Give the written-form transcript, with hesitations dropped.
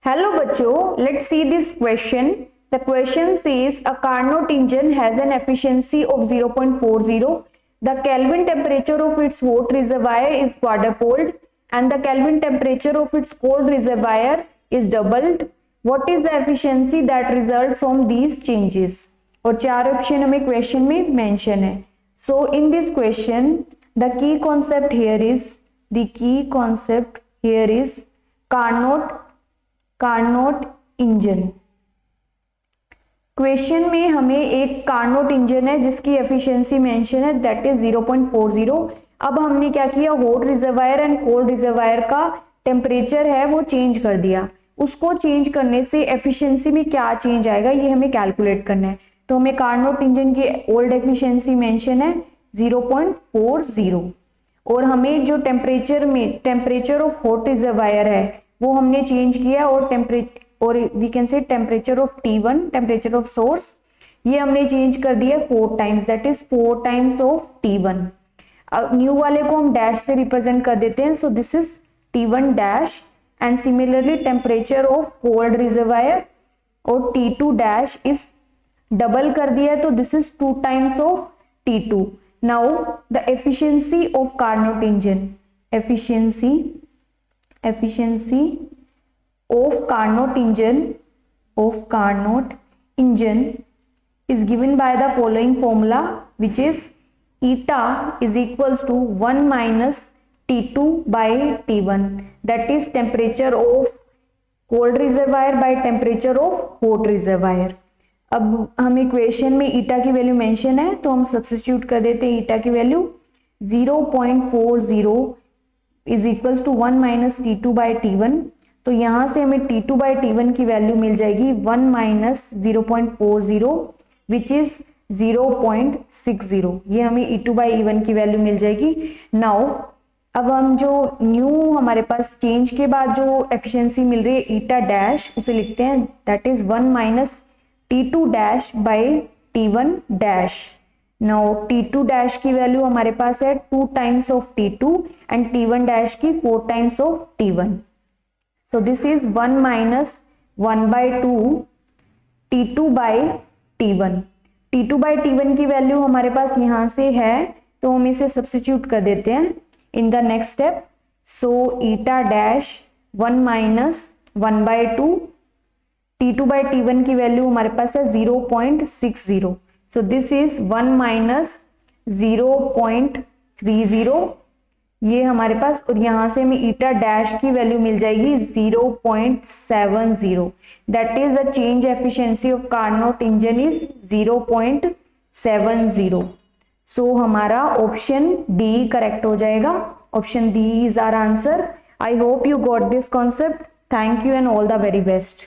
Hello बच्चों, let's see this question. The question says a Carnot engine has an efficiency of 0.40. The Kelvin temperature of its hot reservoir is quadrupled and the Kelvin temperature of its cold reservoir is doubled. What is the efficiency that result from these changes? और चार option हमें question में mention है. So in this question, the key concept here is Carnot engine. Question में हमें एक Carnot engine है जिसकी एफिशिएंसी मेंशन है दैट इज 0.40. अब हमने क्या किया, hot reservoir and cold reservoir का टेम्परेचर है वो चेंज कर दिया. उसको चेंज करने से एफिशिएंसी में क्या चेंज आएगा ये हमें कैलकुलेट करना है. तो हमें कार्नोट इंजन की ओल्ड एफिशिएंसी मेंशन है 0.40 और हमें जो टेम्परेचर ऑफ हॉट रिजर्वायर है वो हमने चेंज किया और we can say temperature of T1, temperature of source, ये हमने चेंज कर दिया 4 times, that is 4 times of T1. New वाले को हम डैश से रिप्रेजेंट कर देते हैं, so this is T1 dash. And similarly temperature of cold reservoir और T2 डैश इज डबल कर दिया तो this is 2 times of T2. Now the efficiency of Carnot engine, efficiency of Carnot engine is given by the following formula, which is eta is equals to 1 minus T2 by T1, that is temperature of cold reservoir by temperature of hot reservoir. अब हम equation में ईटा की value mention है तो हम substitute कर देते हैं. ईटा की value 0.40 is equals to 1 minus T2 by T1. तो यहां से हमें T2 बाई T1 की वैल्यू मिल जाएगी 1 माइनस 0.40 विच इज 0.60. ये हमें E2 बाई E1 की वैल्यू मिल जाएगी. नाउ अब हम जो न्यू हमारे पास चेंज के बाद जो एफिशिएंसी मिल रही है ईटा डैश, उसे लिखते हैं that is 1 minus T2 dash by T1 dash. Now T2 dash की वैल्यू हमारे पास है 2 times of T2 and T1 dash की 4 times of T1. So this is 1 minus 1 by 2 T2 by T1. T2 by T1 की value हमारे पास यहां से है तो हम इसे सब्स्टिट्यूट कर देते हैं in the next step. So eta dash 1 minus 1 by 2 T2 by T1 की वैल्यू हमारे पास है 0.60. So this is 1 minus 0.30 ये हमारे पास, और यहां से हमें ईटा डैश की वैल्यू मिल जाएगी 0.70. That is the change efficiency of Carnot engine is 0.70. सो हमारा ऑप्शन डी करेक्ट हो जाएगा. Option D is our answer. I hope you got this concept. Thank you and all the very best.